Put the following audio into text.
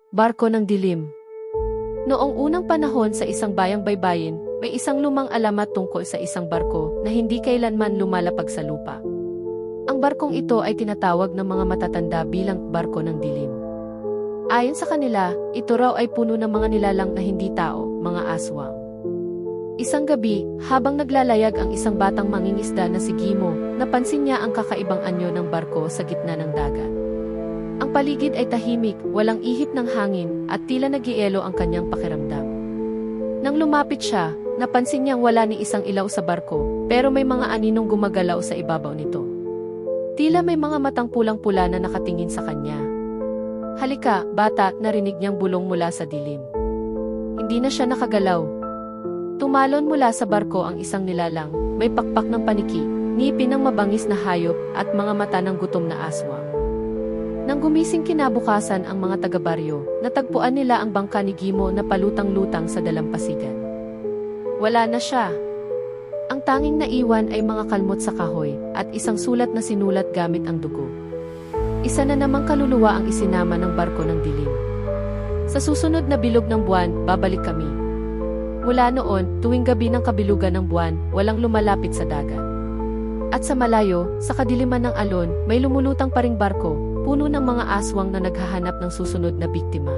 Barko ng dilim. Noong unang panahon sa isang bayang baybayin, may isang lumang alamat tungkol sa isang barko na hindi kailanman lumalapag sa lupa. Ang barkong ito ay tinatawag ng mga matatanda bilang barko ng dilim. Ayon sa kanila, ito raw ay puno ng mga nilalang na hindi tao, mga aswang. Isang gabi, habang naglalayag ang isang batang mangingisda na si Gimo, napansin niya ang kakaibang anyo ng barko sa gitna ng dagat. Ang paligid ay tahimik, walang ihip ng hangin, at tila nag-ielo ang kanyang pakiramdam. Nang lumapit siya, napansin niyang wala ni isang ilaw sa barko, pero may mga aninong gumagalaw sa ibabaw nito. Tila may mga matang pulang-pula na nakatingin sa kanya. "Halika, bata," narinig niyang bulong mula sa dilim. Hindi na siya nakagalaw. Tumalon mula sa barko ang isang nilalang, may pakpak ng paniki, ngipin ng mabangis na hayop, at mga mata ng gutom na aswang. Nang gumising kinabukasan ang mga taga-baryo, natagpuan nila ang bangka ni Gimo na palutang-lutang sa dalampasigan. Wala na siya. Ang tanging naiwan ay mga kalmot sa kahoy, at isang sulat na sinulat gamit ang dugo. Isa na namang kaluluwa ang isinama ng barko ng dilim. "Sa susunod na bilog ng buwan, babalik kami." Mula noon, tuwing gabi ng kabilugan ng buwan, walang lumalapit sa dagat. At sa malayo, sa kadiliman ng alon, may lumulutang pa ring barko, puno ng mga aswang na naghahanap ng susunod na biktima.